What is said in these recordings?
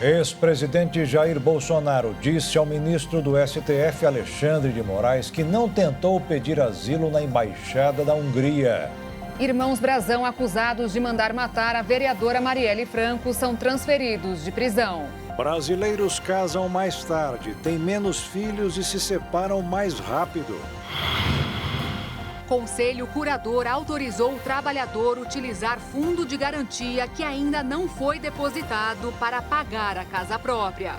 Ex-presidente Jair Bolsonaro disse ao ministro do STF, Alexandre de Moraes, que não tentou pedir asilo na embaixada da Hungria. Irmãos Brazão, acusados de mandar matar a vereadora Marielle Franco, são transferidos de prisão. Brasileiros casam mais tarde, têm menos filhos e se separam mais rápido. Conselho Curador autorizou o trabalhador utilizar fundo de garantia que ainda não foi depositado para pagar a casa própria.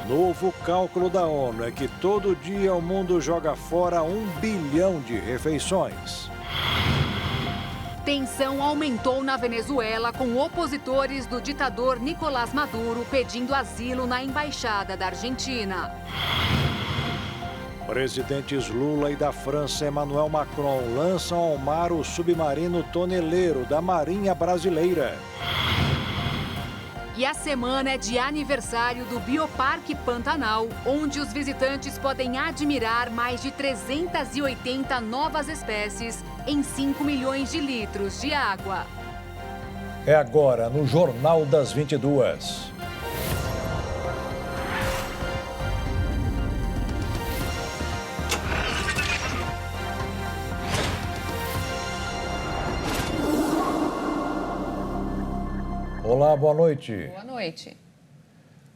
Novo cálculo da ONU é que todo dia o mundo joga fora 1 bilhão de refeições. Tensão aumentou na Venezuela com opositores do ditador Nicolás Maduro pedindo asilo na embaixada da Argentina. Presidentes Lula e da França Emmanuel Macron lançam ao mar o submarino Toneleiro da Marinha Brasileira. E a semana é de aniversário do Bioparque Pantanal, onde os visitantes podem admirar mais de 380 novas espécies em 5 milhões de litros de água. É agora no Jornal das 22. Olá, boa noite. Boa noite.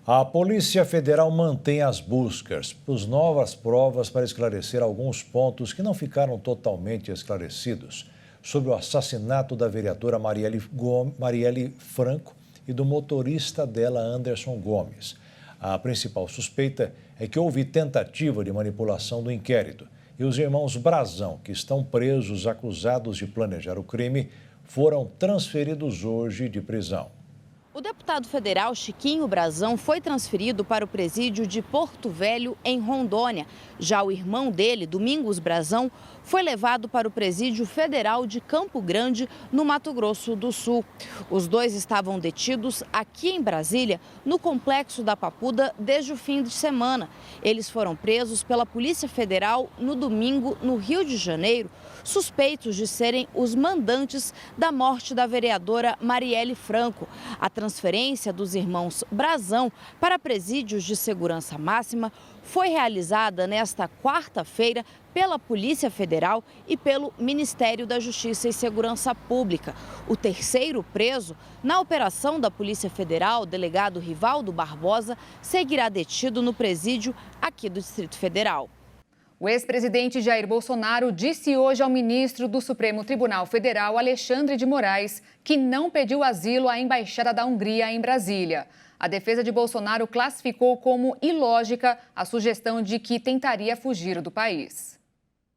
A Polícia Federal mantém as buscas por novas provas para esclarecer alguns pontos que não ficaram totalmente esclarecidos sobre o assassinato da vereadora Marielle Franco e do motorista dela, Anderson Gomes. A principal suspeita é que houve tentativa de manipulação do inquérito e os irmãos Brazão, que estão presos acusados de planejar o crime, foram transferidos hoje de prisão. O deputado federal Chiquinho Brazão foi transferido para o presídio de Porto Velho, em Rondônia. Já o irmão dele, Domingos Brazão, foi levado para o presídio federal de Campo Grande, no Mato Grosso do Sul. Os dois estavam detidos aqui em Brasília, no Complexo da Papuda, desde o fim de semana. Eles foram presos pela Polícia Federal no domingo, no Rio de Janeiro, suspeitos de serem os mandantes da morte da vereadora Marielle Franco. A transferência dos irmãos Brazão para presídios de segurança máxima foi realizada nesta quarta-feira pela Polícia Federal e pelo Ministério da Justiça e Segurança Pública. O terceiro preso na operação da Polícia Federal, o delegado Rivaldo Barbosa, seguirá detido no presídio aqui do Distrito Federal. O ex-presidente Jair Bolsonaro disse hoje ao ministro do Supremo Tribunal Federal, Alexandre de Moraes, que não pediu asilo à Embaixada da Hungria em Brasília. A defesa de Bolsonaro classificou como ilógica a sugestão de que tentaria fugir do país.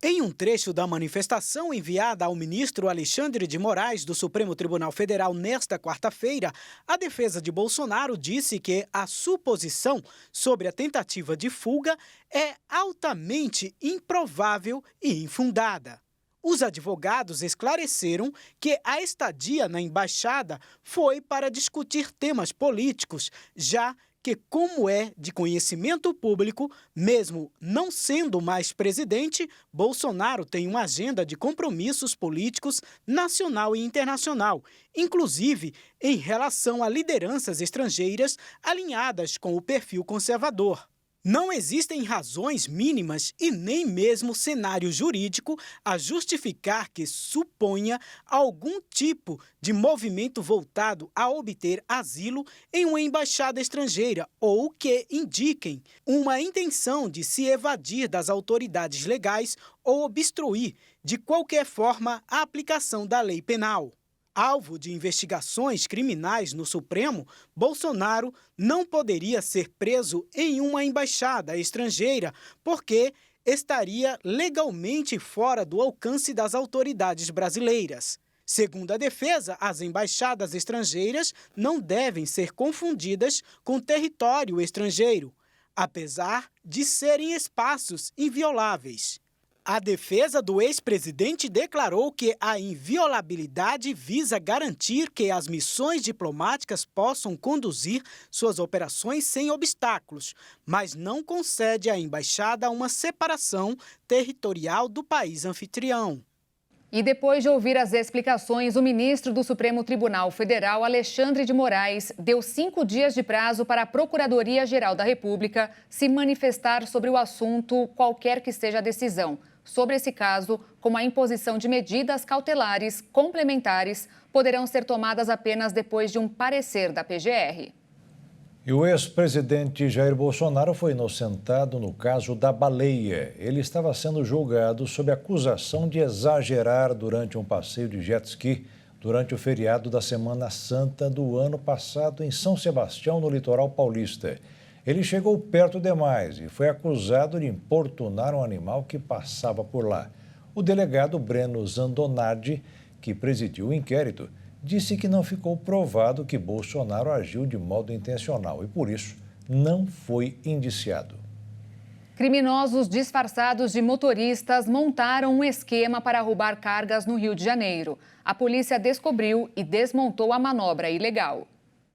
Em um trecho da manifestação enviada ao ministro Alexandre de Moraes do Supremo Tribunal Federal nesta quarta-feira, a defesa de Bolsonaro disse que a suposição sobre a tentativa de fuga é altamente improvável e infundada. Os advogados esclareceram que a estadia na embaixada foi para discutir temas políticos, já que, como é de conhecimento público, mesmo não sendo mais presidente, Bolsonaro tem uma agenda de compromissos políticos nacional e internacional, inclusive em relação a lideranças estrangeiras alinhadas com o perfil conservador. Não existem razões mínimas e nem mesmo cenário jurídico a justificar que suponha algum tipo de movimento voltado a obter asilo em uma embaixada estrangeira ou que indiquem uma intenção de se evadir das autoridades legais ou obstruir, de qualquer forma, a aplicação da lei penal. Alvo de investigações criminais no Supremo, Bolsonaro não poderia ser preso em uma embaixada estrangeira porque estaria legalmente fora do alcance das autoridades brasileiras. Segundo a defesa, as embaixadas estrangeiras não devem ser confundidas com território estrangeiro, apesar de serem espaços invioláveis. A defesa do ex-presidente declarou que a inviolabilidade visa garantir que as missões diplomáticas possam conduzir suas operações sem obstáculos, mas não concede à embaixada uma separação territorial do país anfitrião. E depois de ouvir as explicações, o ministro do Supremo Tribunal Federal, Alexandre de Moraes, deu 5 dias de prazo para a Procuradoria-Geral da República se manifestar sobre o assunto, qualquer que seja a decisão. Sobre esse caso, como a imposição de medidas cautelares complementares, poderão ser tomadas apenas depois de um parecer da PGR. E o ex-presidente Jair Bolsonaro foi inocentado no caso da baleia. Ele estava sendo julgado sob acusação de exagerar durante um passeio de jet ski durante o feriado da Semana Santa do ano passado em São Sebastião, no litoral paulista. Ele chegou perto demais e foi acusado de importunar um animal que passava por lá. O delegado Breno Zandonardi, que presidiu o inquérito, disse que não ficou provado que Bolsonaro agiu de modo intencional e, por isso, não foi indiciado. Criminosos disfarçados de motoristas montaram um esquema para roubar cargas no Rio de Janeiro. A polícia descobriu e desmontou a manobra ilegal.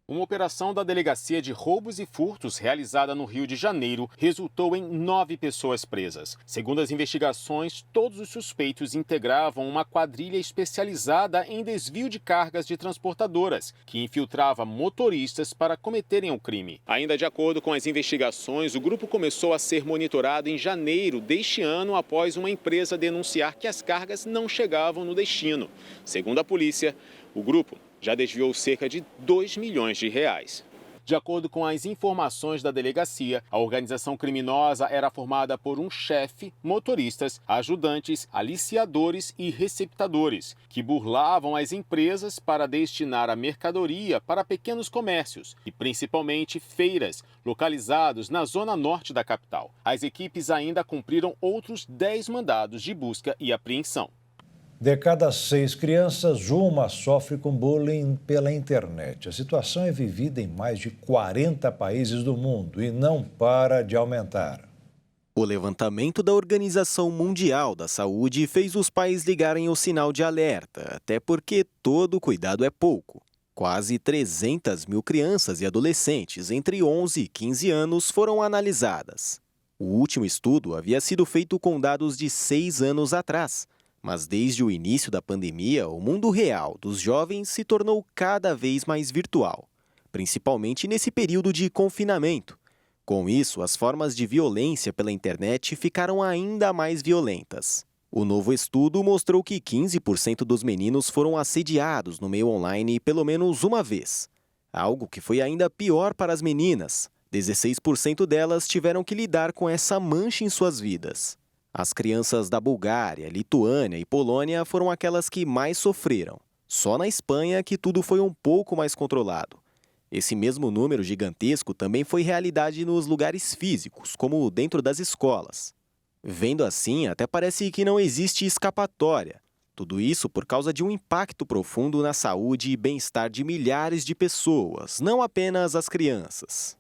Uma operação da Delegacia de Roubos e Furtos, realizada no Rio de Janeiro, resultou em 9 pessoas presas. Segundo as investigações, todos os suspeitos integravam uma quadrilha especializada em desvio de cargas de transportadoras, que infiltrava motoristas para cometerem o crime. Ainda de acordo com as investigações, o grupo começou a ser monitorado em janeiro deste ano, após uma empresa denunciar que as cargas não chegavam no destino. Segundo a polícia, o grupo já desviou cerca de 2 milhões de reais. De acordo com as informações da delegacia, a organização criminosa era formada por um chefe, motoristas, ajudantes, aliciadores e receptadores, que burlavam as empresas para destinar a mercadoria para pequenos comércios e principalmente feiras, localizados na zona norte da capital. As equipes ainda cumpriram outros 10 mandados de busca e apreensão. De cada 6 crianças, uma sofre com bullying pela internet. A situação é vivida em mais de 40 países do mundo e não para de aumentar. O levantamento da Organização Mundial da Saúde fez os pais ligarem o sinal de alerta, até porque todo cuidado é pouco. Quase 300 mil crianças e adolescentes entre 11 e 15 anos foram analisadas. O último estudo havia sido feito com dados de 6 anos atrás. Mas desde o início da pandemia, o mundo real dos jovens se tornou cada vez mais virtual, principalmente nesse período de confinamento. Com isso, as formas de violência pela internet ficaram ainda mais violentas. O novo estudo mostrou que 15% dos meninos foram assediados no meio online pelo menos uma vez, algo que foi ainda pior para as meninas. 16% delas tiveram que lidar com essa mancha em suas vidas. As crianças da Bulgária, Lituânia e Polônia foram aquelas que mais sofreram. Só na Espanha que tudo foi um pouco mais controlado. Esse mesmo número gigantesco também foi realidade nos lugares físicos, como dentro das escolas. Vendo assim, até parece que não existe escapatória. Tudo isso por causa de um impacto profundo na saúde e bem-estar de milhares de pessoas, não apenas as crianças.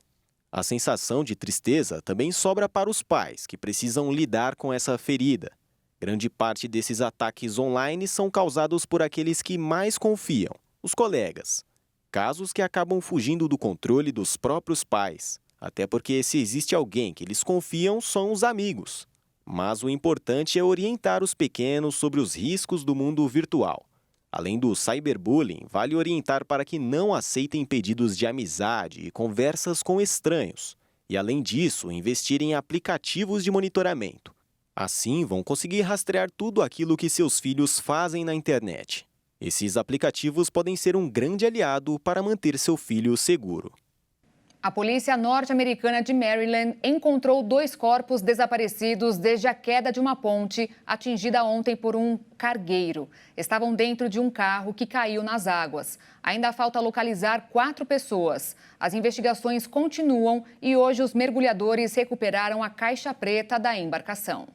A sensação de tristeza também sobra para os pais, que precisam lidar com essa ferida. Grande parte desses ataques online são causados por aqueles que mais confiam, os colegas. Casos que acabam fugindo do controle dos próprios pais, até porque se existe alguém que eles confiam, são os amigos. Mas o importante é orientar os pequenos sobre os riscos do mundo virtual. Além do cyberbullying, vale orientar para que não aceitem pedidos de amizade e conversas com estranhos. E, além disso, investir em aplicativos de monitoramento. Assim, vão conseguir rastrear tudo aquilo que seus filhos fazem na internet. Esses aplicativos podem ser um grande aliado para manter seu filho seguro. A polícia norte-americana de Maryland encontrou 2 corpos desaparecidos desde a queda de uma ponte atingida ontem por um cargueiro. Estavam dentro de um carro que caiu nas águas. Ainda falta localizar 4 pessoas. As investigações continuam e hoje os mergulhadores recuperaram a caixa preta da embarcação.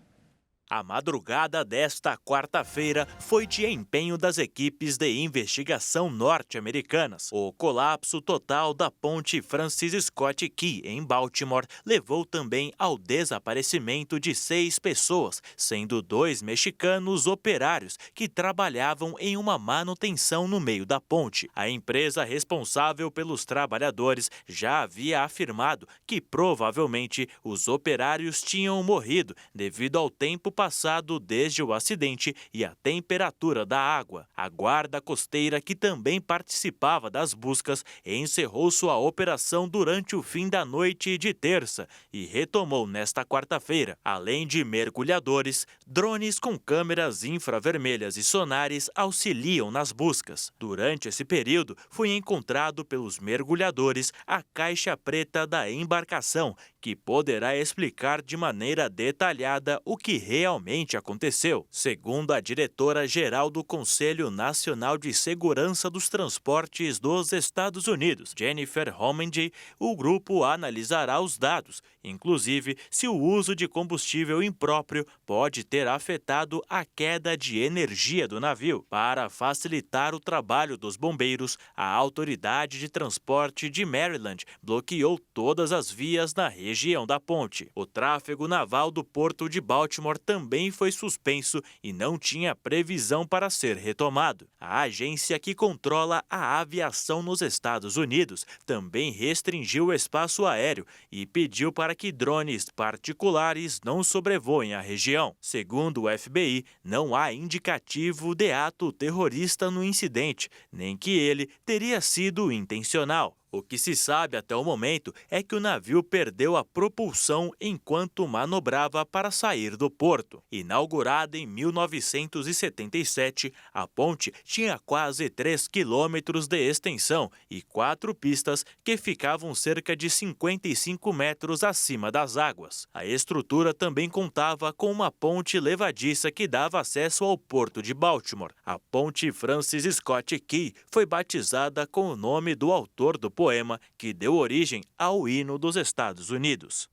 A madrugada desta quarta-feira foi de empenho das equipes de investigação norte-americanas. O colapso total da ponte Francis Scott Key, em Baltimore, levou também ao desaparecimento de 6 pessoas, sendo 2 mexicanos operários que trabalhavam em uma manutenção no meio da ponte. A empresa responsável pelos trabalhadores já havia afirmado que provavelmente os operários tinham morrido devido ao tempo passado desde o acidente e a temperatura da água. A guarda costeira, que também participava das buscas, encerrou sua operação durante o fim da noite de terça e retomou nesta quarta-feira. Além de mergulhadores, drones com câmeras infravermelhas e sonares auxiliam nas buscas. Durante esse período, foi encontrado pelos mergulhadores a caixa preta da embarcação, que poderá explicar de maneira detalhada o que realmente aconteceu. Segundo a diretora-geral do Conselho Nacional de Segurança dos Transportes dos Estados Unidos, Jennifer Homendy, o grupo analisará os dados, inclusive se o uso de combustível impróprio pode ter afetado a queda de energia do navio. Para facilitar o trabalho dos bombeiros, a Autoridade de Transporte de Maryland bloqueou todas as vias na região da ponte. O tráfego naval do Porto de Baltimore também foi suspenso e não tinha previsão para ser retomado. A agência que controla a aviação nos Estados Unidos também restringiu o espaço aéreo e pediu para que drones particulares não sobrevoem a região. Segundo o FBI, não há indicativo de ato terrorista no incidente, nem que ele teria sido intencional. O que se sabe até o momento é que o navio perdeu a propulsão enquanto manobrava para sair do porto. Inaugurada em 1977, a ponte tinha quase 3 quilômetros de extensão e 4 pistas que ficavam cerca de 55 metros acima das águas. A estrutura também contava com uma ponte levadiça que dava acesso ao porto de Baltimore. A ponte Francis Scott Key foi batizada com o nome do autor do poema que deu origem ao hino dos Estados Unidos.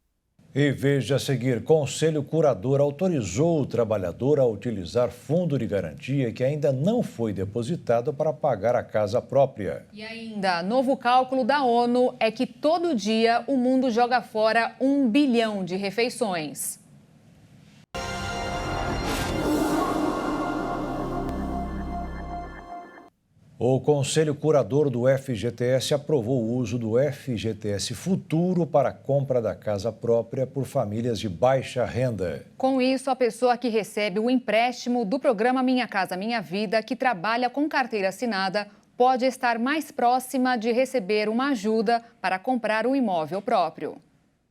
E veja a seguir, Conselho Curador autorizou o trabalhador a utilizar fundo de garantia que ainda não foi depositado para pagar a casa própria. E ainda, novo cálculo da ONU é que todo dia o mundo joga fora 1 bilhão de refeições. O Conselho Curador do FGTS aprovou o uso do FGTS Futuro para a compra da casa própria por famílias de baixa renda. Com isso, a pessoa que recebe o empréstimo do programa Minha Casa Minha Vida, que trabalha com carteira assinada, pode estar mais próxima de receber uma ajuda para comprar um imóvel próprio.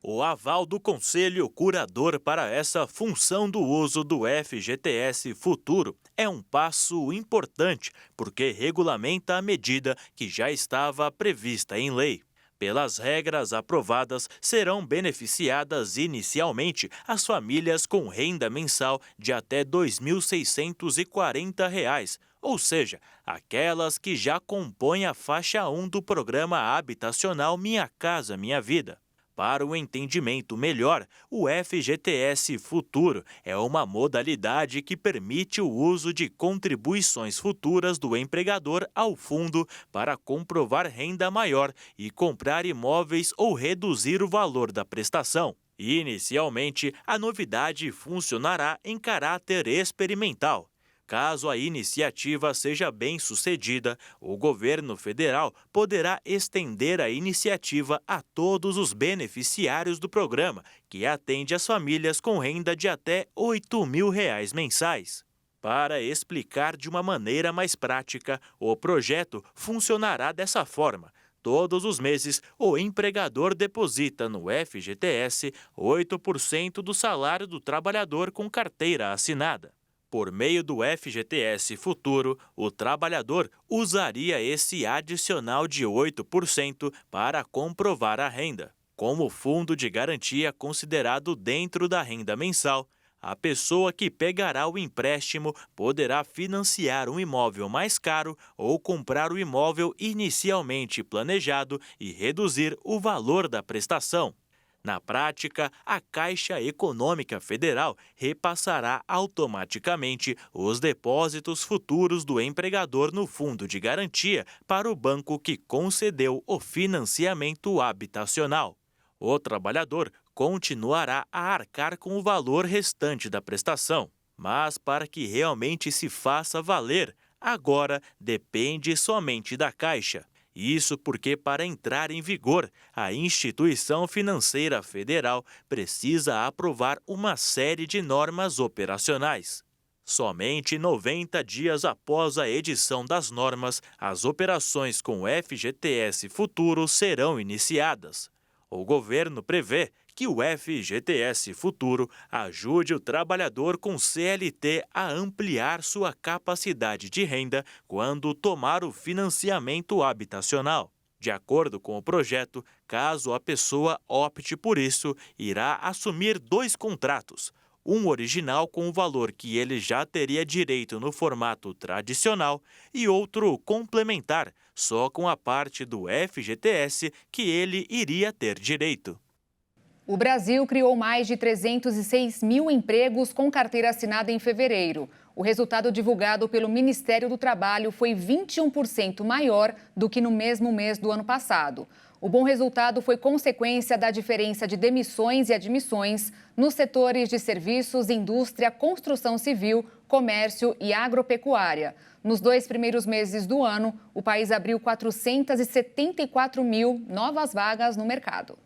O aval do Conselho Curador para essa função do uso do FGTS Futuro é um passo importante, porque regulamenta a medida que já estava prevista em lei. Pelas regras aprovadas, serão beneficiadas inicialmente as famílias com renda mensal de até R$ 2.640, ou seja, aquelas que já compõem a faixa 1 do programa habitacional Minha Casa Minha Vida. Para o entendimento melhor, o FGTS Futuro é uma modalidade que permite o uso de contribuições futuras do empregador ao fundo para comprovar renda maior e comprar imóveis ou reduzir o valor da prestação. Inicialmente, a novidade funcionará em caráter experimental. Caso a iniciativa seja bem-sucedida, o governo federal poderá estender a iniciativa a todos os beneficiários do programa, que atende as famílias com renda de até R$ 8.000 mensais. Para explicar de uma maneira mais prática, o projeto funcionará dessa forma. Todos os meses, o empregador deposita no FGTS 8% do salário do trabalhador com carteira assinada. Por meio do FGTS Futuro, o trabalhador usaria esse adicional de 8% para comprovar a renda. Como fundo de garantia considerado dentro da renda mensal, a pessoa que pegará o empréstimo poderá financiar um imóvel mais caro ou comprar o imóvel inicialmente planejado e reduzir o valor da prestação. Na prática, a Caixa Econômica Federal repassará automaticamente os depósitos futuros do empregador no fundo de garantia para o banco que concedeu o financiamento habitacional. O trabalhador continuará a arcar com o valor restante da prestação, mas para que realmente se faça valer, agora depende somente da Caixa. Isso porque, para entrar em vigor, a instituição financeira federal precisa aprovar uma série de normas operacionais. Somente 90 dias após a edição das normas, as operações com o FGTS Futuro serão iniciadas. O governo prevê que o FGTS Futuro ajude o trabalhador com CLT a ampliar sua capacidade de renda quando tomar o financiamento habitacional. De acordo com o projeto, caso a pessoa opte por isso, irá assumir 2 contratos. Um original com o valor que ele já teria direito no formato tradicional e outro complementar, só com a parte do FGTS que ele iria ter direito. O Brasil criou mais de 306 mil empregos com carteira assinada em fevereiro. O resultado divulgado pelo Ministério do Trabalho foi 21% maior do que no mesmo mês do ano passado. O bom resultado foi consequência da diferença de demissões e admissões nos setores de serviços, indústria, construção civil, comércio e agropecuária. Nos 2 primeiros meses do ano, o país abriu 474 mil novas vagas no mercado.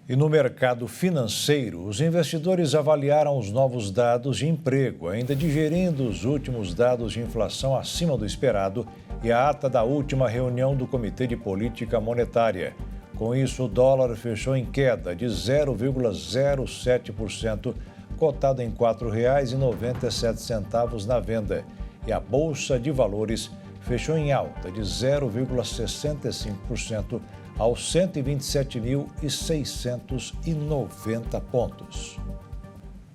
E no mercado financeiro, os investidores avaliaram os novos dados de emprego, ainda digerindo os últimos dados de inflação acima do esperado e a ata da última reunião do Comitê de Política Monetária. Com isso, o dólar fechou em queda de 0,07%, cotado em R$ 4,97 na venda. E a Bolsa de Valores fechou em alta de 0,65%, aos 127.690 pontos.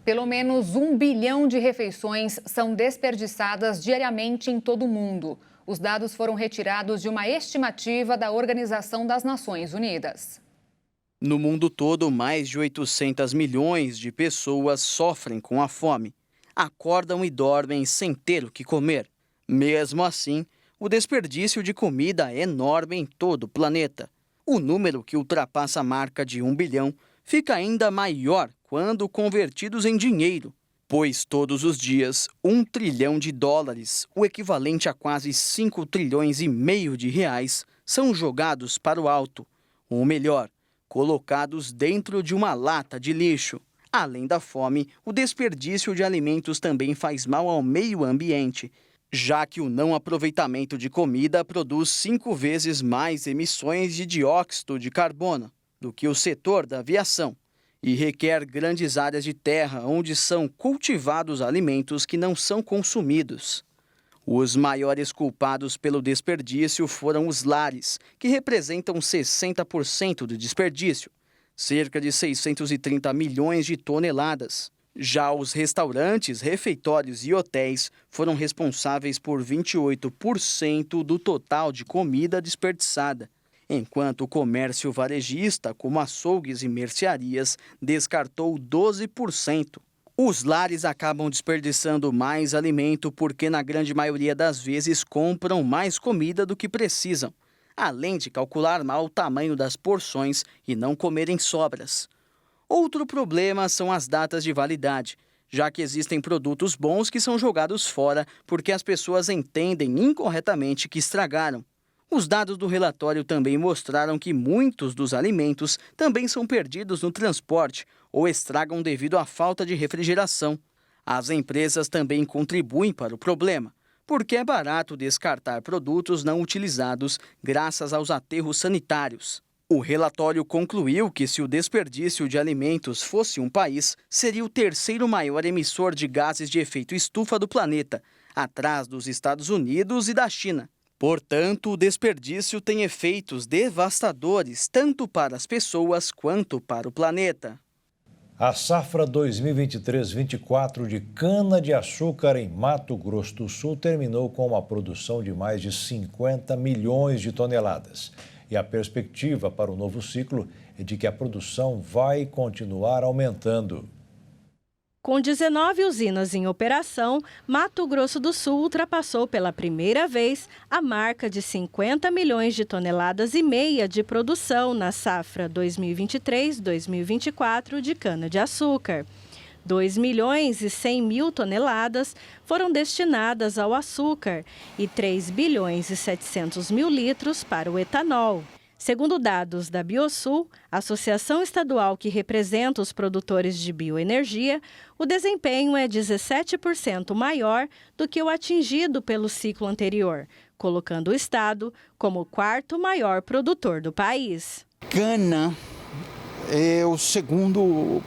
Pelo menos 1 bilhão de refeições são desperdiçadas diariamente em todo o mundo. Os dados foram retirados de uma estimativa da Organização das Nações Unidas. No mundo todo, mais de 800 milhões de pessoas sofrem com a fome. Acordam e dormem sem ter o que comer. Mesmo assim, o desperdício de comida é enorme em todo o planeta. O número, que ultrapassa a marca de 1 bilhão, fica ainda maior quando convertidos em dinheiro, pois todos os dias $1 trilhão, o equivalente a quase 5 trilhões e meio de reais, são jogados para o alto, ou melhor, colocados dentro de uma lata de lixo. Além da fome, o desperdício de alimentos também faz mal ao meio ambiente, já que o não aproveitamento de comida produz 5 vezes mais emissões de dióxido de carbono do que o setor da aviação e requer grandes áreas de terra onde são cultivados alimentos que não são consumidos. Os maiores culpados pelo desperdício foram os lares, que representam 60% do desperdício, cerca de 630 milhões de toneladas. Já os restaurantes, refeitórios e hotéis foram responsáveis por 28% do total de comida desperdiçada, enquanto o comércio varejista, como açougues e mercearias, descartou 12%. Os lares acabam desperdiçando mais alimento porque, na grande maioria das vezes, compram mais comida do que precisam, além de calcular mal o tamanho das porções e não comerem sobras. Outro problema são as datas de validade, já que existem produtos bons que são jogados fora porque as pessoas entendem incorretamente que estragaram. Os dados do relatório também mostraram que muitos dos alimentos também são perdidos no transporte ou estragam devido à falta de refrigeração. As empresas também contribuem para o problema, porque é barato descartar produtos não utilizados graças aos aterros sanitários. O relatório concluiu que, se o desperdício de alimentos fosse um país, seria o terceiro maior emissor de gases de efeito estufa do planeta, atrás dos Estados Unidos e da China. Portanto, o desperdício tem efeitos devastadores tanto para as pessoas quanto para o planeta. A safra 2023-24 de cana-de-açúcar em Mato Grosso do Sul terminou com uma produção de mais de 50 milhões de toneladas. E a perspectiva para o novo ciclo é de que a produção vai continuar aumentando. Com 19 usinas em operação, Mato Grosso do Sul ultrapassou pela primeira vez a marca de 50 milhões de toneladas e meia de produção na safra 2023-2024 de cana-de-açúcar. 2.100.000 toneladas foram destinadas ao açúcar e 3.700.000 litros para o etanol. Segundo dados da Biosul, associação estadual que representa os produtores de bioenergia, o desempenho é 17% maior do que o atingido pelo ciclo anterior, colocando o estado como o quarto maior produtor do país. Cana é o segundo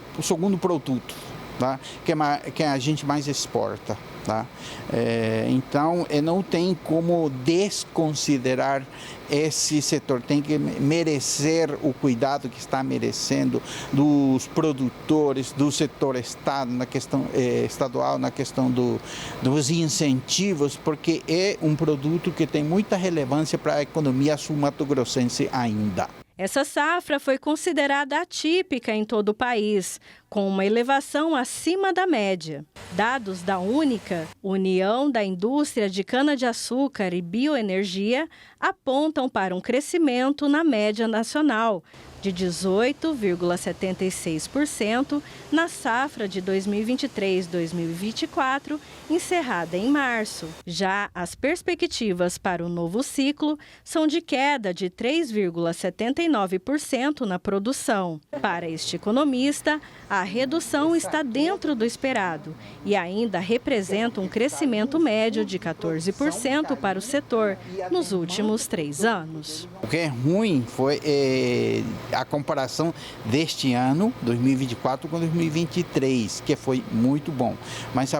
produto, tá? que a gente mais exporta. Tá? Então, não tem como desconsiderar esse setor, tem que merecer o cuidado que está merecendo dos produtores, do setor estado, na questão estadual, na questão dos incentivos, porque é um produto que tem muita relevância para a economia sul-mato-grossense ainda. Essa safra foi considerada atípica em todo o país, com uma elevação acima da média. Dados da Única, União da Indústria de Cana-de-Açúcar e Bioenergia, apontam para um crescimento na média nacional de 18,76% na safra de 2023-2024, encerrada em março. Já as perspectivas para o novo ciclo são de queda de 3,79% na produção. Para este economista, a redução está dentro do esperado e ainda representa um crescimento médio de 14% para o setor nos últimos 3 anos. O que é ruim foi a comparação deste ano, 2024, com 2023, que foi muito bom. Mas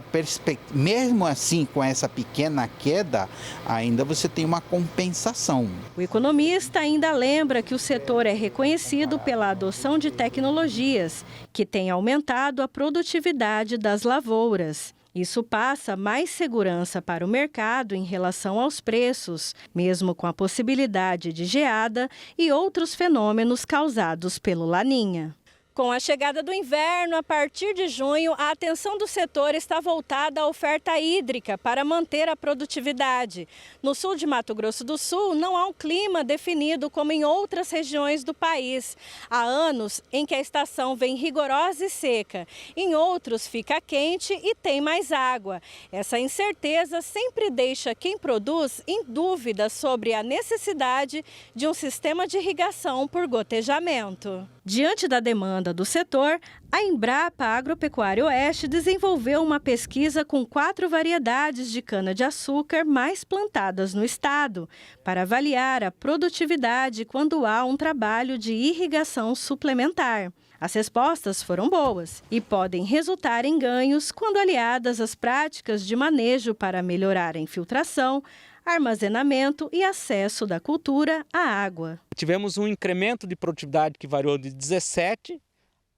mesmo assim, com essa pequena queda, ainda você tem uma compensação. O economista ainda lembra que o setor é reconhecido pela adoção de tecnologias, que têm aumentado a produtividade das lavouras. Isso passa mais segurança para o mercado em relação aos preços, mesmo com a possibilidade de geada e outros fenômenos causados pelo Laninha. Com a chegada do inverno, a partir de junho, a atenção do setor está voltada à oferta hídrica para manter a produtividade. No sul de Mato Grosso do Sul, não há um clima definido como em outras regiões do país. Há anos em que a estação vem rigorosa e seca. Em outros, fica quente e tem mais água. Essa incerteza sempre deixa quem produz em dúvida sobre a necessidade de um sistema de irrigação por gotejamento. Diante da demanda do setor, a Embrapa Agropecuária Oeste desenvolveu uma pesquisa com 4 variedades de cana-de-açúcar mais plantadas no estado, para avaliar a produtividade quando há um trabalho de irrigação suplementar. As respostas foram boas e podem resultar em ganhos quando aliadas às práticas de manejo para melhorar a infiltração, armazenamento e acesso da cultura à água. Tivemos um incremento de produtividade que variou de 17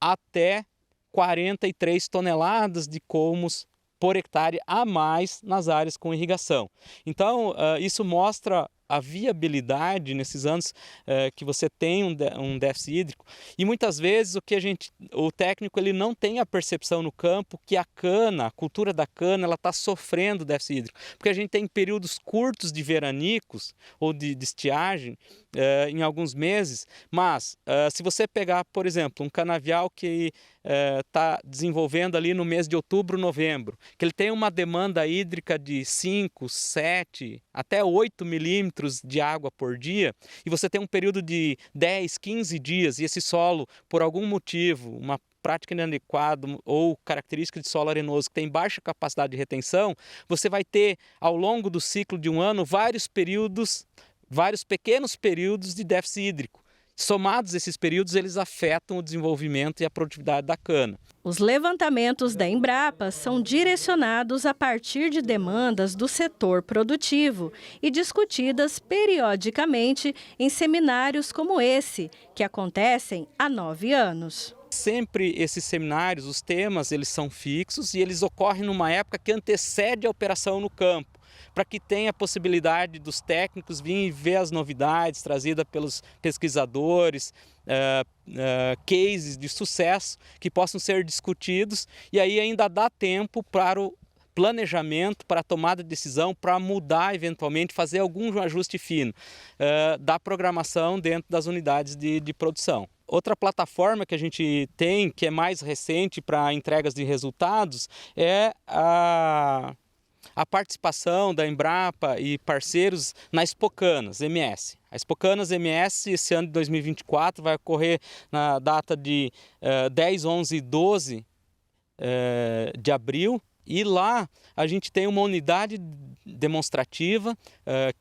até 43 toneladas de colmos por hectare a mais nas áreas com irrigação. Então, isso mostra a viabilidade nesses anos que você tem um déficit hídrico, e muitas vezes o técnico ele não tem a percepção no campo que a cultura da cana, ela está sofrendo déficit hídrico, porque a gente tem períodos curtos de veranicos ou de estiagem em alguns meses, mas se você pegar, por exemplo, um canavial que está desenvolvendo ali no mês de outubro, novembro, que ele tem uma demanda hídrica de 5, 7, até 8 milímetros de água por dia, e você tem um período de 10, 15 dias, e esse solo, por algum motivo, uma prática inadequada ou característica de solo arenoso que tem baixa capacidade de retenção, você vai ter, ao longo do ciclo de um ano, vários pequenos períodos de déficit hídrico. Somados esses períodos, eles afetam o desenvolvimento e a produtividade da cana. Os levantamentos da Embrapa são direcionados a partir de demandas do setor produtivo e discutidas periodicamente em seminários como esse, que acontecem há 9 anos. Sempre esses seminários, os temas, eles são fixos e eles ocorrem numa época que antecede a operação no campo, para que tenha a possibilidade dos técnicos virem ver as novidades trazidas pelos pesquisadores, cases de sucesso que possam ser discutidos, e aí ainda dá tempo para o planejamento, para a tomada de decisão, para mudar eventualmente, fazer algum ajuste fino da programação dentro das unidades de produção. Outra plataforma que a gente tem, que é mais recente para entregas de resultados, é a participação da Embrapa e parceiros na Expocanas MS. A Expocanas MS, esse ano de 2024, vai ocorrer na data de 10, 11 e 12 de abril. E lá a gente tem uma unidade demonstrativa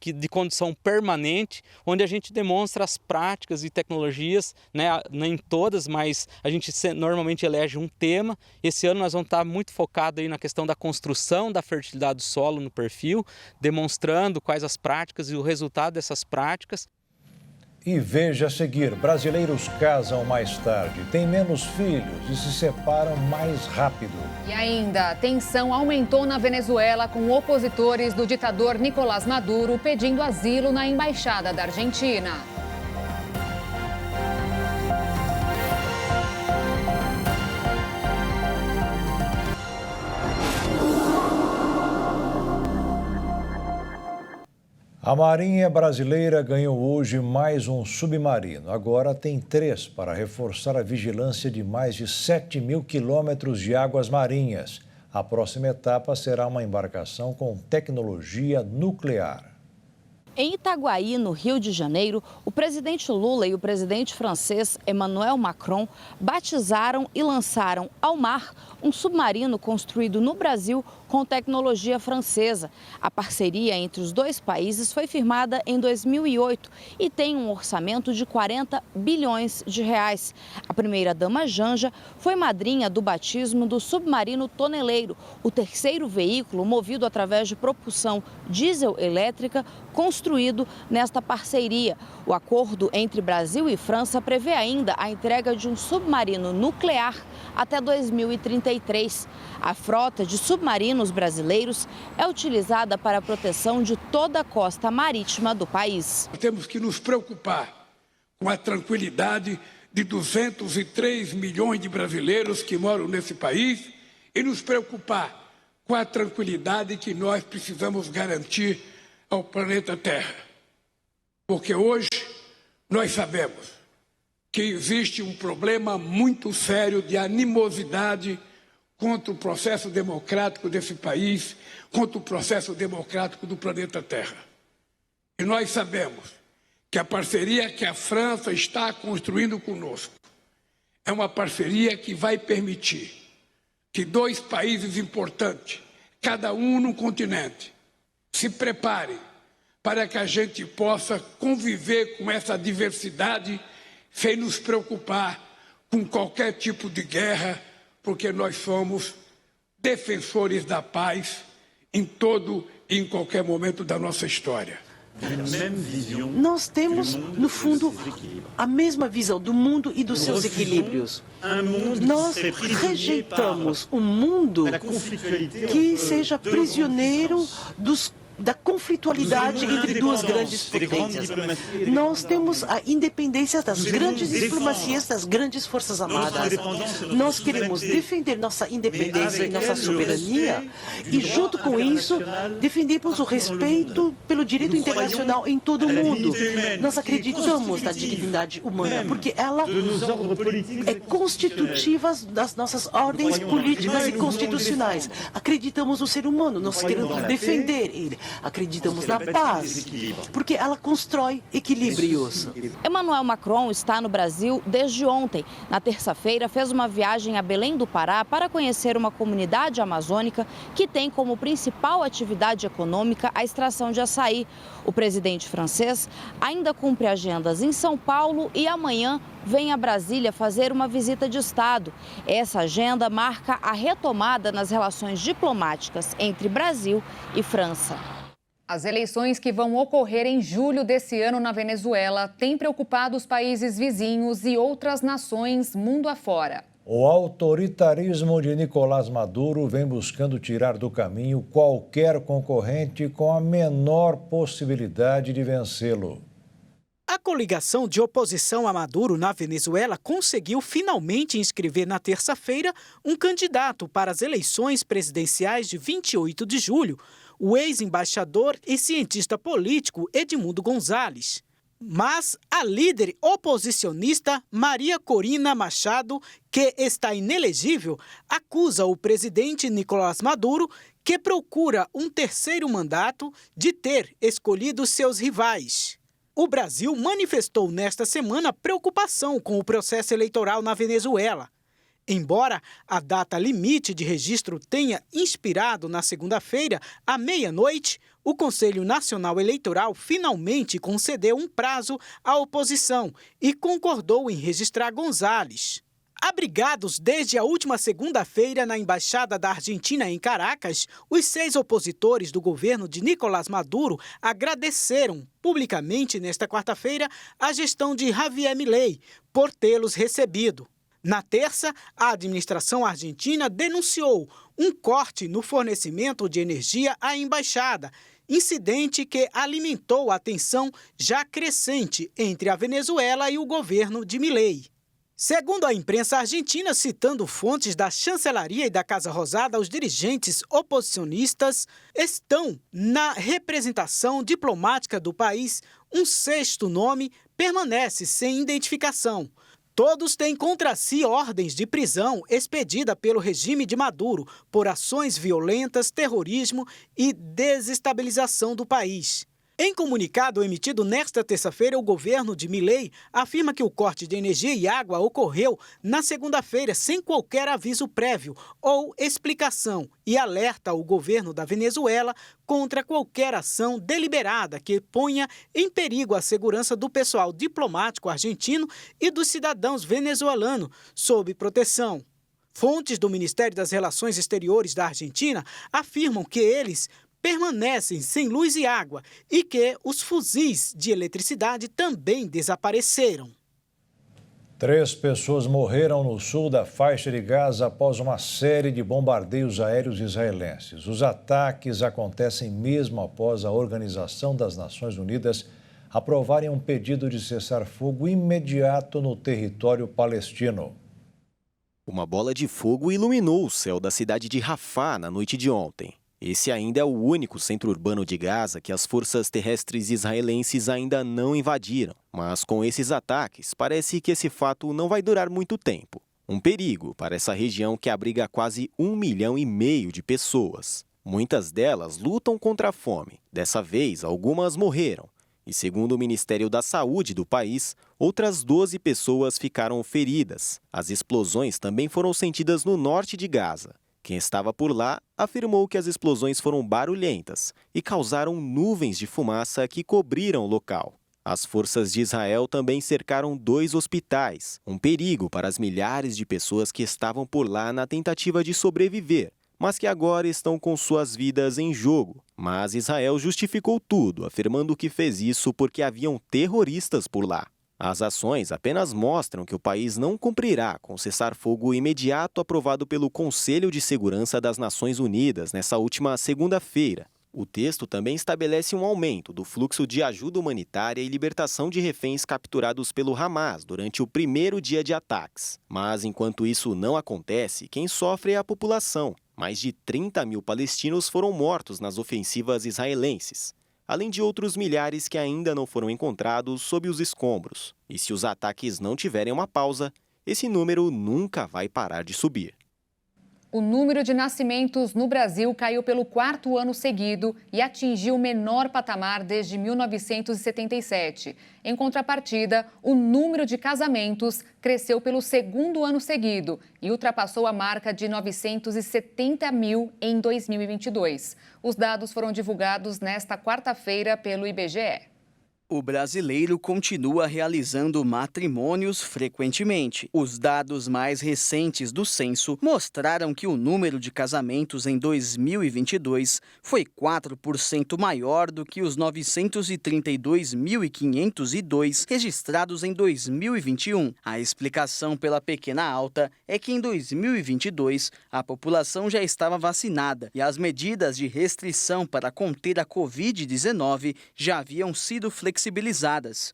de condição permanente, onde a gente demonstra as práticas e tecnologias, né, nem todas, mas a gente normalmente elege um tema. Esse ano nós vamos estar muito focados aí na questão da construção da fertilidade do solo no perfil, demonstrando quais as práticas e o resultado dessas práticas. E veja a seguir, brasileiros casam mais tarde, têm menos filhos e se separam mais rápido. E ainda, a tensão aumentou na Venezuela com opositores do ditador Nicolás Maduro pedindo asilo na embaixada da Argentina. A Marinha Brasileira ganhou hoje mais um submarino. Agora tem 3 para reforçar a vigilância de mais de 7.000 quilômetros de águas marinhas. A próxima etapa será uma embarcação com tecnologia nuclear. Em Itaguaí, no Rio de Janeiro, o presidente Lula e o presidente francês Emmanuel Macron batizaram e lançaram ao mar um submarino construído no Brasil com tecnologia francesa. A parceria entre os dois países foi firmada em 2008 e tem um orçamento de 40 bilhões de reais. A primeira-dama Janja foi madrinha do batismo do submarino Toneleiro, o terceiro veículo movido através de propulsão diesel-elétrica construído nesta parceria. O acordo entre Brasil e França prevê ainda a entrega de um submarino nuclear até 2033. A frota de submarinos brasileiros é utilizada para a proteção de toda a costa marítima do país. Temos que nos preocupar com a tranquilidade de 203 milhões de brasileiros que moram nesse país e nos preocupar com a tranquilidade que nós precisamos garantir ao planeta Terra. Porque hoje nós sabemos que existe um problema muito sério de animosidade contra o processo democrático desse país, contra o processo democrático do planeta Terra. E nós sabemos que a parceria que a França está construindo conosco é uma parceria que vai permitir que 2 países importantes, cada um num continente, se preparem para que a gente possa conviver com essa diversidade sem nos preocupar com qualquer tipo de guerra, porque nós somos defensores da paz em todo e em qualquer momento da nossa história. Nós temos, no fundo, a mesma visão do mundo e dos seus equilíbrios. Nós rejeitamos um mundo que seja prisioneiro da conflitualidade entre 2 grandes potências. Nós temos a independência das grandes diplomacias, das grandes forças armadas. Nós queremos defender nossa independência e nossa soberania e, junto com isso, defendemos o respeito pelo direito internacional em todo o mundo. Nós acreditamos na dignidade humana, porque ela é constitutiva das nossas ordens políticas e constitucionais. Acreditamos no ser humano, nós queremos defender ele. Acreditamos na paz, porque ela constrói equilíbrios. Emmanuel Macron está no Brasil desde ontem. Na terça-feira, fez uma viagem a Belém do Pará para conhecer uma comunidade amazônica que tem como principal atividade econômica a extração de açaí. O presidente francês ainda cumpre agendas em São Paulo e amanhã vem a Brasília fazer uma visita de Estado. Essa agenda marca a retomada nas relações diplomáticas entre Brasil e França. As eleições que vão ocorrer em julho desse ano na Venezuela têm preocupado os países vizinhos e outras nações mundo afora. O autoritarismo de Nicolás Maduro vem buscando tirar do caminho qualquer concorrente com a menor possibilidade de vencê-lo. A coligação de oposição a Maduro na Venezuela conseguiu finalmente inscrever na terça-feira um candidato para as eleições presidenciais de 28 de julho, o ex-embaixador e cientista político Edmundo González. Mas a líder oposicionista Maria Corina Machado, que está inelegível, acusa o presidente Nicolás Maduro, que procura um terceiro mandato, de ter escolhido seus rivais. O Brasil manifestou nesta semana preocupação com o processo eleitoral na Venezuela. Embora a data limite de registro tenha inspirado na segunda-feira, à meia-noite, o Conselho Nacional Eleitoral finalmente concedeu um prazo à oposição e concordou em registrar González. Abrigados desde a última segunda-feira na Embaixada da Argentina em Caracas, os 6 opositores do governo de Nicolás Maduro agradeceram publicamente nesta quarta-feira a gestão de Javier Milei por tê-los recebido. Na terça, a administração argentina denunciou um corte no fornecimento de energia à embaixada, incidente que alimentou a tensão já crescente entre a Venezuela e o governo de Milei. Segundo a imprensa argentina, citando fontes da chancelaria e da Casa Rosada, os dirigentes oposicionistas estão na representação diplomática do país. Um 6º nome permanece sem identificação. Todos têm contra si ordens de prisão expedida pelo regime de Maduro por ações violentas, terrorismo e desestabilização do país. Em comunicado emitido nesta terça-feira, o governo de Milei afirma que o corte de energia e água ocorreu na segunda-feira sem qualquer aviso prévio ou explicação e alerta o governo da Venezuela contra qualquer ação deliberada que ponha em perigo a segurança do pessoal diplomático argentino e dos cidadãos venezuelanos sob proteção. Fontes do Ministério das Relações Exteriores da Argentina afirmam que eles permanecem sem luz e água e que os fuzis de eletricidade também desapareceram. 3 pessoas morreram no sul da faixa de Gaza após uma série de bombardeios aéreos israelenses. Os ataques acontecem mesmo após a Organização das Nações Unidas aprovarem um pedido de cessar-fogo imediato no território palestino. Uma bola de fogo iluminou o céu da cidade de Rafah na noite de ontem. Esse ainda é o único centro urbano de Gaza que as forças terrestres israelenses ainda não invadiram. Mas com esses ataques, parece que esse fato não vai durar muito tempo. Um perigo para essa região que abriga quase 1,5 milhão de pessoas. Muitas delas lutam contra a fome. Dessa vez, algumas morreram. E segundo o Ministério da Saúde do país, outras 12 pessoas ficaram feridas. As explosões também foram sentidas no norte de Gaza. Quem estava por lá afirmou que as explosões foram barulhentas e causaram nuvens de fumaça que cobriram o local. As forças de Israel também cercaram 2 hospitais, um perigo para as milhares de pessoas que estavam por lá na tentativa de sobreviver, mas que agora estão com suas vidas em jogo. Mas Israel justificou tudo, afirmando que fez isso porque haviam terroristas por lá. As ações apenas mostram que o país não cumprirá com o cessar-fogo imediato aprovado pelo Conselho de Segurança das Nações Unidas nessa última segunda-feira. O texto também estabelece um aumento do fluxo de ajuda humanitária e libertação de reféns capturados pelo Hamas durante o primeiro dia de ataques. Mas enquanto isso não acontece, quem sofre é a população. Mais de 30 mil palestinos foram mortos nas ofensivas israelenses, além de outros milhares que ainda não foram encontrados sob os escombros. E se os ataques não tiverem uma pausa, esse número nunca vai parar de subir. O número de nascimentos no Brasil caiu pelo 4º ano seguido e atingiu o menor patamar desde 1977. Em contrapartida, o número de casamentos cresceu pelo 2º ano seguido e ultrapassou a marca de 970 mil em 2022. Os dados foram divulgados nesta quarta-feira pelo IBGE. O brasileiro continua realizando matrimônios frequentemente. Os dados mais recentes do censo mostraram que o número de casamentos em 2022 foi 4% maior do que os 932.502 registrados em 2021. A explicação pela pequena alta é que em 2022 a população já estava vacinada e as medidas de restrição para conter a Covid-19 já haviam sido flexibilizadas.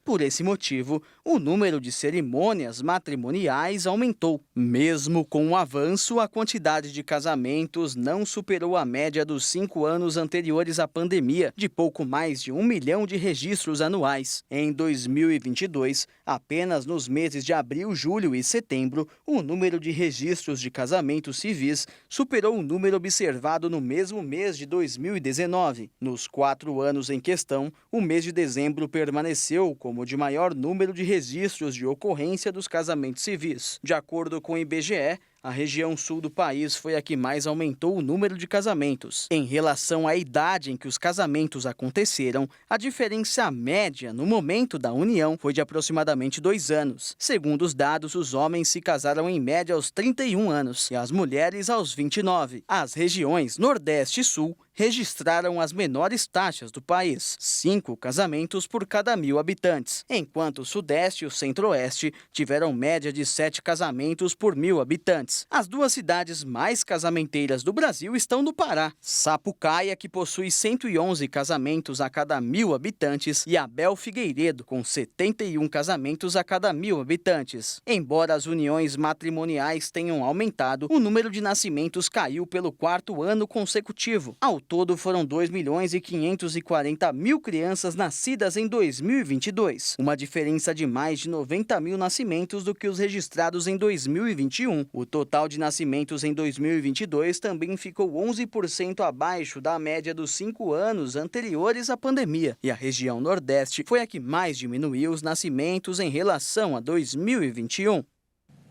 Por esse motivo, o número de cerimônias matrimoniais aumentou. Mesmo com o avanço, a quantidade de casamentos não superou a média dos 5 anos anteriores à pandemia, de pouco mais de 1 milhão de registros anuais. Em 2022, apenas nos meses de abril, julho e setembro, o número de registros de casamentos civis superou o número observado no mesmo mês de 2019. Nos 4 anos em questão, o mês de dezembro permaneceu como o de maior número de registros de ocorrência dos casamentos civis. De acordo com o IBGE, a região sul do país foi a que mais aumentou o número de casamentos. Em relação à idade em que os casamentos aconteceram, a diferença média no momento da união foi de aproximadamente 2 anos. Segundo os dados, os homens se casaram em média aos 31 anos e as mulheres aos 29. As regiões Nordeste e Sul registraram as menores taxas do país, 5 casamentos por cada 1.000 habitantes, enquanto o Sudeste e o Centro-Oeste tiveram média de 7 casamentos por 1.000 habitantes. As 2 cidades mais casamenteiras do Brasil estão no Pará: Sapucaia, que possui 111 casamentos a cada 1.000 habitantes, e Abel Figueiredo, com 71 casamentos a cada 1.000 habitantes. Embora as uniões matrimoniais tenham aumentado, o número de nascimentos caiu pelo 4º ano consecutivo. Ao todo, foram 2.540.000 crianças nascidas em 2022, uma diferença de mais de 90.000 nascimentos do que os registrados em 2021. O total de nascimentos em 2022 também ficou 11% abaixo da média dos 5 anos anteriores à pandemia, e a região Nordeste foi a que mais diminuiu os nascimentos em relação a 2021.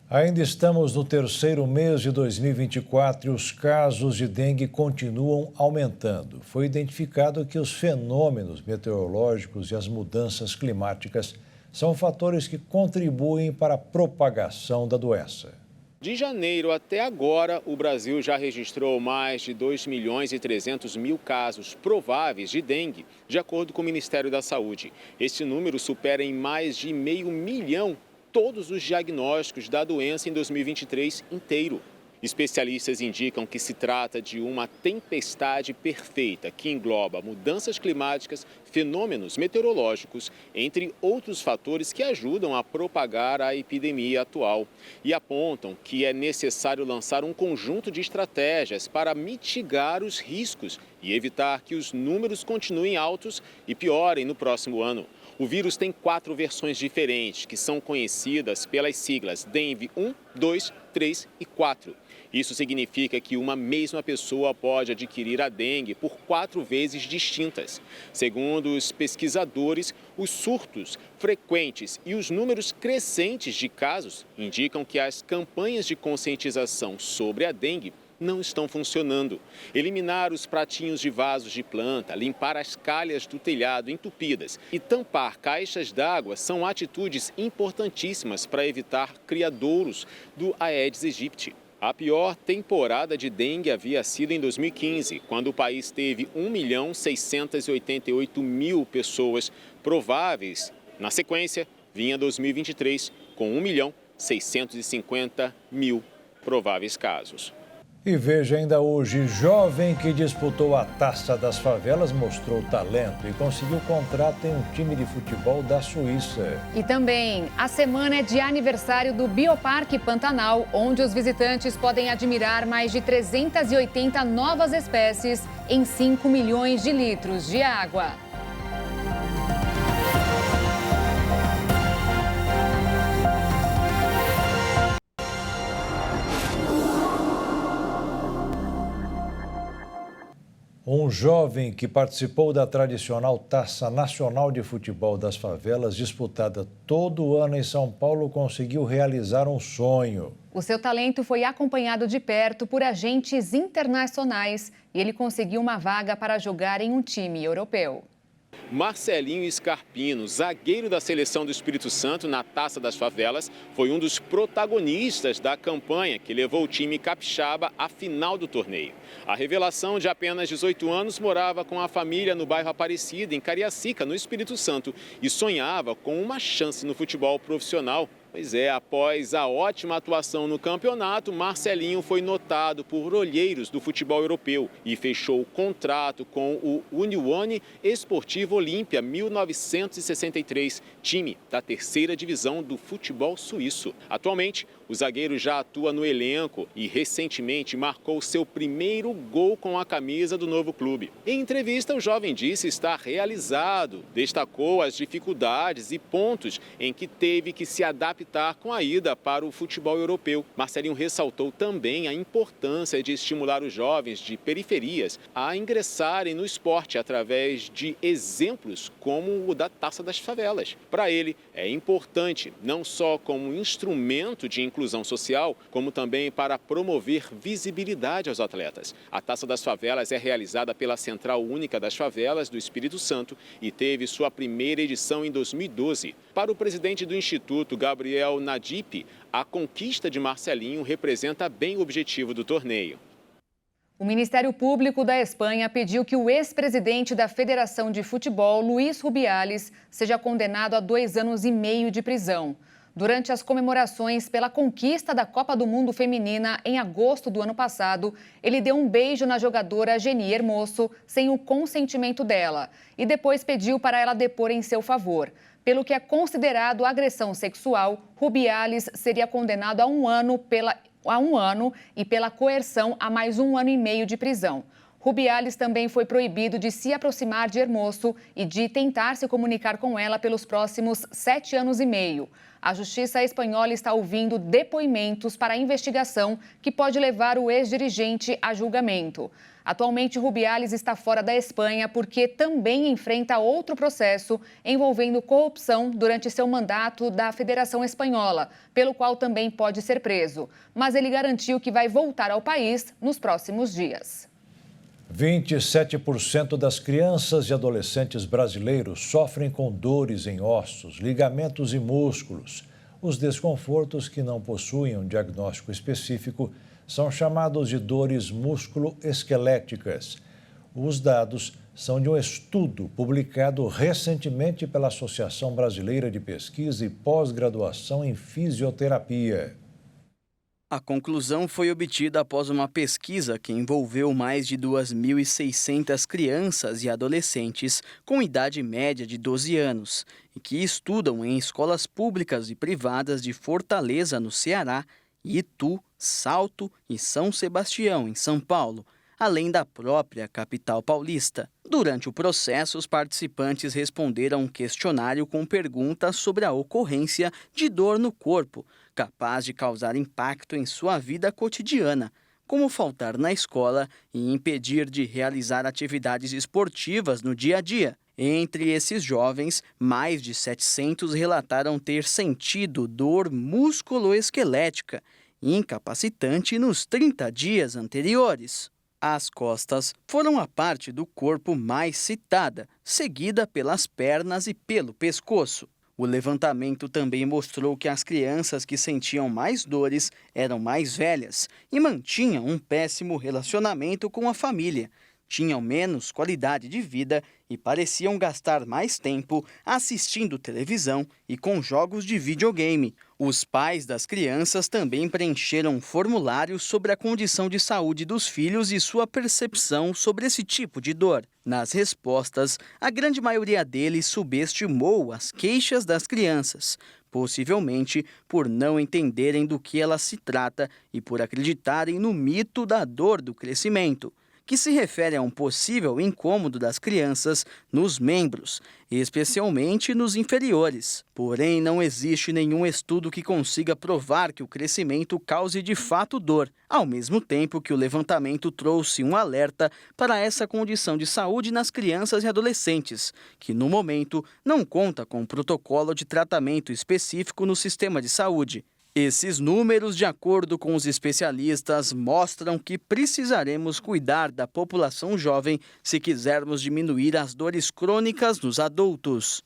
Ainda estamos no 3º mês de 2024 e os casos de dengue continuam aumentando. Foi identificado que os fenômenos meteorológicos e as mudanças climáticas são fatores que contribuem para a propagação da doença. De janeiro até agora, o Brasil já registrou mais de 2.300.000 casos prováveis de dengue, de acordo com o Ministério da Saúde. Esse número supera em mais de 500 mil todos os diagnósticos da doença em 2023 inteiro. Especialistas indicam que se trata de uma tempestade perfeita que engloba mudanças climáticas, fenômenos meteorológicos, entre outros fatores que ajudam a propagar a epidemia atual. E apontam que é necessário lançar um conjunto de estratégias para mitigar os riscos e evitar que os números continuem altos e piorem no próximo ano. O vírus tem 4 versões diferentes, que são conhecidas pelas siglas DENV 1, 2, 3 e 4. Isso significa que uma mesma pessoa pode adquirir a dengue por 4 vezes distintas. Segundo os pesquisadores, os surtos frequentes e os números crescentes de casos indicam que as campanhas de conscientização sobre a dengue não estão funcionando. Eliminar os pratinhos de vasos de planta, limpar as calhas do telhado entupidas e tampar caixas d'água são atitudes importantíssimas para evitar criadouros do Aedes aegypti. A pior temporada de dengue havia sido em 2015, quando o país teve 1.688.000 pessoas prováveis. Na sequência, vinha 2023 com 1.650.000 prováveis casos. E veja ainda hoje, jovem que disputou a Taça das Favelas mostrou talento e conseguiu contrato em um time de futebol da Suíça. E também, a semana é de aniversário do Bioparque Pantanal, onde os visitantes podem admirar mais de 380 novas espécies em 5 milhões de litros de água. Um jovem que participou da tradicional Taça Nacional de Futebol das Favelas, disputada todo ano em São Paulo, conseguiu realizar um sonho. O seu talento foi acompanhado de perto por agentes internacionais e ele conseguiu uma vaga para jogar em um time europeu. Marcelinho Scarpino, zagueiro da seleção do Espírito Santo na Taça das Favelas, foi um dos protagonistas da campanha que levou o time capixaba à final do torneio. A revelação, de apenas 18 anos, morava com a família no bairro Aparecida, em Cariacica, no Espírito Santo, e sonhava com uma chance no futebol profissional Pois é, após a ótima atuação no campeonato, Marcelinho foi notado por olheiros do futebol europeu e fechou o contrato com o Unione Esportivo Olímpia 1963, time da terceira divisão do futebol suíço. Atualmente, o zagueiro já atua no elenco e recentemente marcou seu primeiro gol com a camisa do novo clube. Em entrevista, o jovem disse estar realizado, destacou as dificuldades e pontos em que teve que se adaptar com a ida para o futebol europeu. Marcelinho ressaltou também a importância de estimular os jovens de periferias a ingressarem no esporte através de exemplos como o da Taça das Favelas. Para ele, é importante não só como instrumento de inclusão social, como também para promover visibilidade aos atletas. A Taça das Favelas é realizada pela Central Única das Favelas do Espírito Santo e teve sua primeira edição em 2012. Para o presidente do Instituto, Gabriel Nadip, a conquista de Marcelinho representa bem o objetivo do torneio. O Ministério Público da Espanha pediu que o ex-presidente da Federação de Futebol, Luís Rubiales, seja condenado a 2 anos e meio de prisão. Durante as comemorações pela conquista da Copa do Mundo Feminina em agosto do ano passado, ele deu um beijo na jogadora Geni Hermoso sem o consentimento dela e depois pediu para ela depor em seu favor. Pelo que é considerado agressão sexual, Rubiales seria condenado a 1 ano e pela coerção a mais 1 ano e meio de prisão. Rubiales também foi proibido de se aproximar de Hermoso e de tentar se comunicar com ela pelos próximos 7 anos e meio. A Justiça espanhola está ouvindo depoimentos para a investigação que pode levar o ex-dirigente a julgamento. Atualmente, Rubiales está fora da Espanha porque também enfrenta outro processo envolvendo corrupção durante seu mandato da Federação Espanhola, pelo qual também pode ser preso. Mas ele garantiu que vai voltar ao país nos próximos dias. 27% das crianças e adolescentes brasileiros sofrem com dores em ossos, ligamentos e músculos. Os desconfortos que não possuem um diagnóstico específico são chamados de dores músculo-esqueléticas. Os dados são de um estudo publicado recentemente pela Associação Brasileira de Pesquisa e Pós-Graduação em Fisioterapia. A conclusão foi obtida após uma pesquisa que envolveu mais de 2.600 crianças e adolescentes com idade média de 12 anos e que estudam em escolas públicas e privadas de Fortaleza, no Ceará, Itu, Salto e São Sebastião, em São Paulo, além da própria capital paulista. Durante o processo, os participantes responderam a um questionário com perguntas sobre a ocorrência de dor no corpo, capaz de causar impacto em sua vida cotidiana, como faltar na escola e impedir de realizar atividades esportivas no dia a dia. Entre esses jovens, mais de 700 relataram ter sentido dor músculo-esquelética, incapacitante nos 30 dias anteriores. As costas foram a parte do corpo mais citada, seguida pelas pernas e pelo pescoço. O levantamento também mostrou que as crianças que sentiam mais dores eram mais velhas e mantinham um péssimo relacionamento com a família, tinham menos qualidade de vida e pareciam gastar mais tempo assistindo televisão e com jogos de videogame. Os pais das crianças também preencheram um formulário sobre a condição de saúde dos filhos e sua percepção sobre esse tipo de dor. Nas respostas, a grande maioria deles subestimou as queixas das crianças, possivelmente por não entenderem do que ela se trata e por acreditarem no mito da dor do crescimento, que se refere a um possível incômodo das crianças nos membros, especialmente nos inferiores. Porém, não existe nenhum estudo que consiga provar que o crescimento cause de fato dor, ao mesmo tempo que o levantamento trouxe um alerta para essa condição de saúde nas crianças e adolescentes, que no momento não conta com um protocolo de tratamento específico no sistema de saúde. Esses números, de acordo com os especialistas, mostram que precisaremos cuidar da população jovem se quisermos diminuir as dores crônicas nos adultos.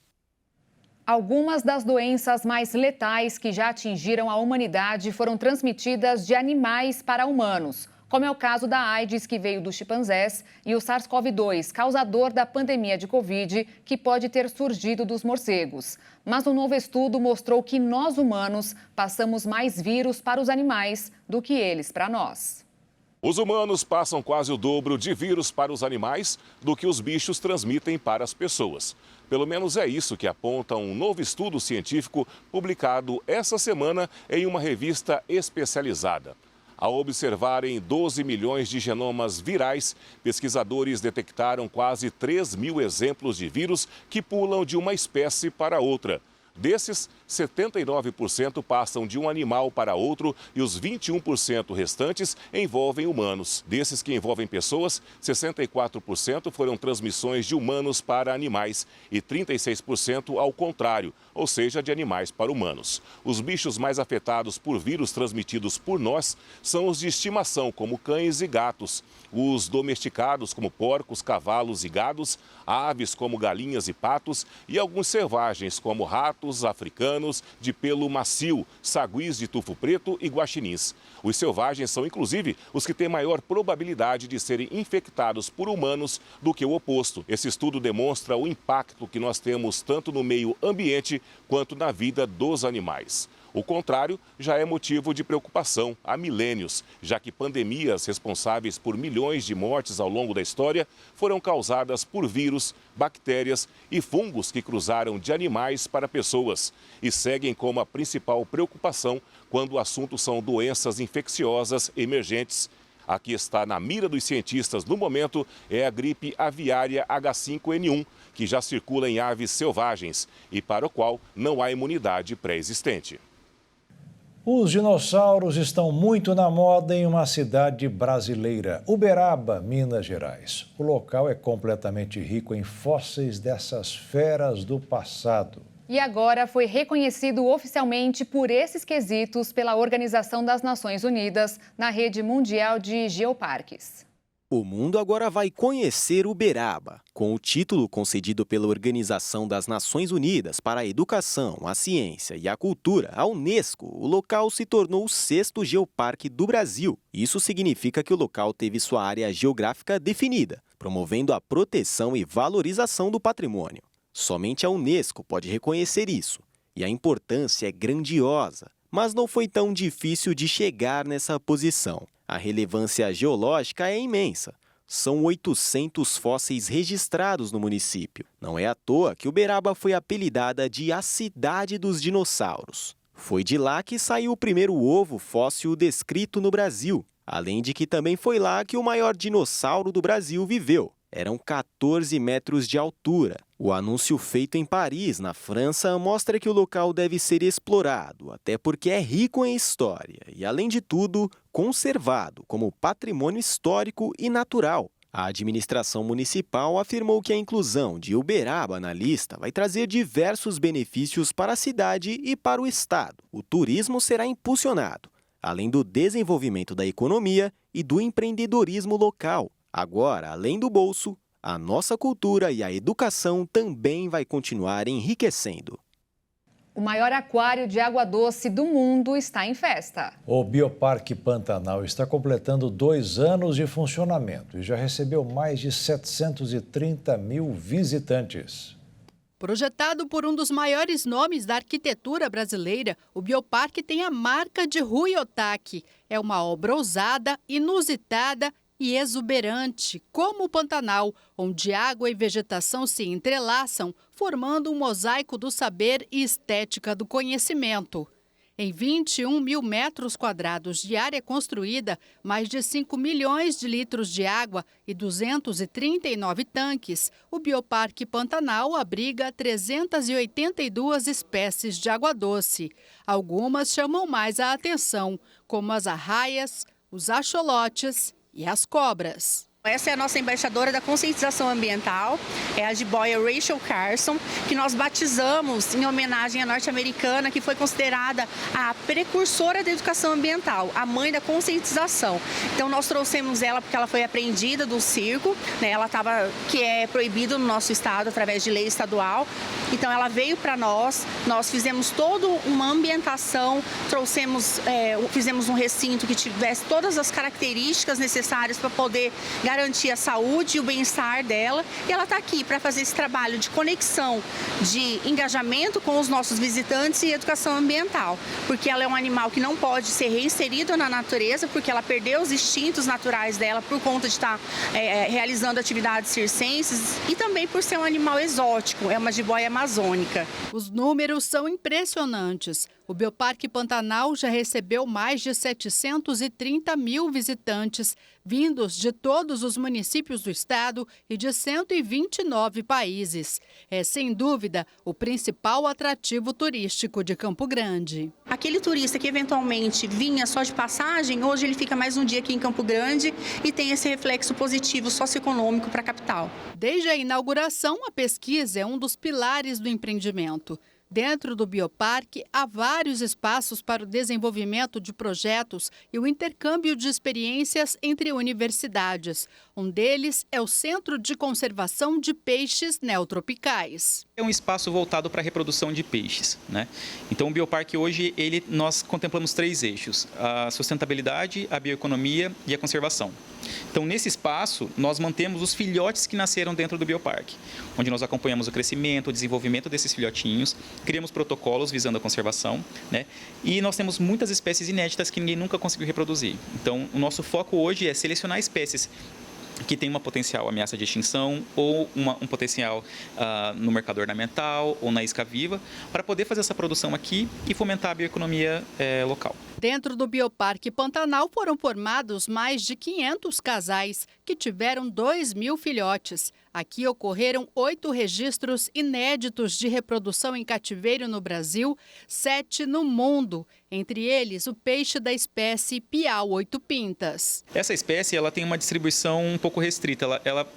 Algumas das doenças mais letais que já atingiram a humanidade foram transmitidas de animais para humanos. como é o caso da AIDS, que veio dos chimpanzés, e o SARS-CoV-2, causador da pandemia de Covid, que pode ter surgido dos morcegos. Mas um novo estudo mostrou que nós, humanos, passamos mais vírus para os animais do que eles para nós. Os humanos passam quase o dobro de vírus para os animais do que os bichos transmitem para as pessoas. Pelo menos é isso que aponta um novo estudo científico publicado essa semana em uma revista especializada. Ao observarem 12 milhões de genomas virais, pesquisadores detectaram quase 3.000 exemplos de vírus que pulam de uma espécie para outra. Desses, 79% passam de um animal para outro e os 21% restantes envolvem humanos. Desses que envolvem pessoas, 64% foram transmissões de humanos para animais e 36% ao contrário, ou seja, de animais para humanos. Os bichos mais afetados por vírus transmitidos por nós são os de estimação, como cães e gatos, os domesticados, como porcos, cavalos e gados, aves, como galinhas e patos, e alguns selvagens, como ratos africanos de pelo macio, saguis de tufo preto e guaxinins. Os selvagens são, inclusive, os que têm maior probabilidade de serem infectados por humanos do que o oposto. Esse estudo demonstra o impacto que nós temos tanto no meio ambiente quanto na vida dos animais. O contrário já é motivo de preocupação há milênios, já que pandemias responsáveis por milhões de mortes ao longo da história foram causadas por vírus, bactérias e fungos que cruzaram de animais para pessoas e seguem como a principal preocupação quando o assunto são doenças infecciosas emergentes. A que está na mira dos cientistas no momento é a gripe aviária H5N1, que já circula em aves selvagens e para o qual não há imunidade pré-existente. Os dinossauros estão muito na moda em uma cidade brasileira, Uberaba, Minas Gerais. O local é completamente rico em fósseis dessas feras do passado. E agora foi reconhecido oficialmente por esses quesitos pela Organização das Nações Unidas na Rede Mundial de Geoparques. O mundo agora vai conhecer Uberaba. Com o título concedido pela Organização das Nações Unidas para a Educação, a Ciência e a Cultura, a Unesco, o local se tornou o 6º geoparque do Brasil. Isso significa que o local teve sua área geográfica definida, promovendo a proteção e valorização do patrimônio. Somente a Unesco pode reconhecer isso, e a importância é grandiosa, mas não foi tão difícil de chegar nessa posição. A relevância geológica é imensa. São 800 fósseis registrados no município. Não é à toa que Uberaba foi apelidada de a Cidade dos Dinossauros. Foi de lá que saiu o primeiro ovo fóssil descrito no Brasil. Além de que também foi lá que o maior dinossauro do Brasil viveu. Eram 14 metros de altura. O anúncio feito em Paris, na França, mostra que o local deve ser explorado, até porque é rico em história e, além de tudo, conservado como patrimônio histórico e natural. A administração municipal afirmou que a inclusão de Uberaba na lista vai trazer diversos benefícios para a cidade e para o estado. O turismo será impulsionado, além do desenvolvimento da economia e do empreendedorismo local. Agora, além do bolso, a nossa cultura e a educação também vai continuar enriquecendo. O maior aquário de água doce do mundo está em festa. O Bioparque Pantanal está completando 2 anos de funcionamento e já recebeu mais de 730 mil visitantes. Projetado por um dos maiores nomes da arquitetura brasileira, o Bioparque tem a marca de Rui Otaki. É uma obra ousada, inusitada e exuberante, como o Pantanal, onde água e vegetação se entrelaçam, formando um mosaico do saber e estética do conhecimento. Em 21 mil metros quadrados de área construída, mais de 5 milhões de litros de água e 239 tanques, o Bioparque Pantanal abriga 382 espécies de água doce. Algumas chamam mais a atenção, como as arraias, os axolotes e as cobras. Essa é a nossa embaixadora da conscientização ambiental, é a jiboia Rachel Carson, que nós batizamos em homenagem à norte-americana, que foi considerada a precursora da educação ambiental, a mãe da conscientização. Então nós trouxemos ela porque ela foi apreendida do circo, né? Que é proibido no nosso estado através de lei estadual. Então ela veio para nós fizemos toda uma ambientação, fizemos um recinto que tivesse todas as características necessárias para poder garantir a saúde e o bem-estar dela. E ela está aqui para fazer esse trabalho de conexão, de engajamento com os nossos visitantes e educação ambiental. Porque ela é um animal que não pode ser reinserido na natureza, porque ela perdeu os instintos naturais dela por conta de estar realizando atividades circenses e também por ser um animal exótico, é uma jiboia amazônica. Os números são impressionantes. O Bioparque Pantanal já recebeu mais de 730 mil visitantes, vindos de todos os municípios do estado e de 129 países. É, sem dúvida, o principal atrativo turístico de Campo Grande. Aquele turista que eventualmente vinha só de passagem, hoje ele fica mais um dia aqui em Campo Grande e tem esse reflexo positivo socioeconômico para a capital. Desde a inauguração, a pesquisa é um dos pilares do empreendimento. Dentro do Bioparque, há vários espaços para o desenvolvimento de projetos e o intercâmbio de experiências entre universidades. Um deles é o Centro de Conservação de Peixes Neotropicais. É um espaço voltado para a reprodução de peixes, né? Então, o Bioparque hoje, nós contemplamos 3 eixos: a sustentabilidade, a bioeconomia e a conservação. Então, nesse espaço, nós mantemos os filhotes que nasceram dentro do Bioparque, onde nós acompanhamos o crescimento, o desenvolvimento desses filhotinhos, criamos protocolos visando a conservação, né? E nós temos muitas espécies inéditas que ninguém nunca conseguiu reproduzir. Então, o nosso foco hoje é selecionar espécies que tem uma potencial ameaça de extinção ou um potencial no mercado ornamental ou na isca viva, para poder fazer essa produção aqui e fomentar a bioeconomia local. Dentro do Bioparque Pantanal foram formados mais de 500 casais que tiveram 2.000 filhotes. Aqui ocorreram 8 registros inéditos de reprodução em cativeiro no Brasil, 7 no mundo. Entre eles, o peixe da espécie piau 8 pintas. Essa espécie ela tem uma distribuição um pouco restrita. Ela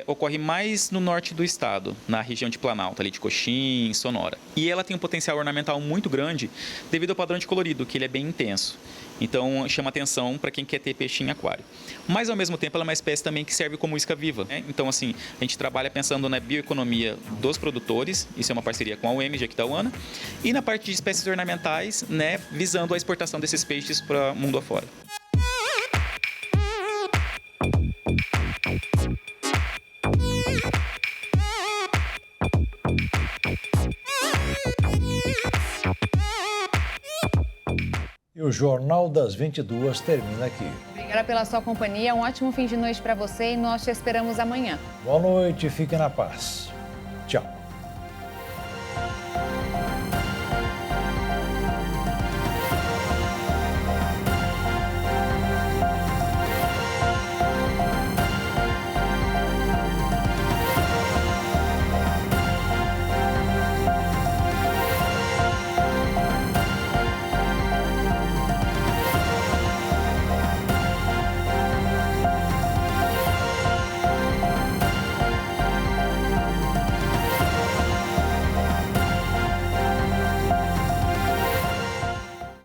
ocorre mais no norte do estado, na região de Planalto, ali de Coxim, Sonora. E ela tem um potencial ornamental muito grande devido ao padrão de colorido, que ele é bem intenso. Então, chama atenção para quem quer ter peixe em aquário. Mas, ao mesmo tempo, ela é uma espécie também que serve como isca viva, né? Então, assim, a gente trabalha pensando na bioeconomia dos produtores, isso é uma parceria com a UEM Jequitauana, e na parte de espécies ornamentais, né, visando a exportação desses peixes para o mundo afora. E o Jornal das 22 termina aqui. Obrigada pela sua companhia, um ótimo fim de noite para você e nós te esperamos amanhã. Boa noite, fique na paz.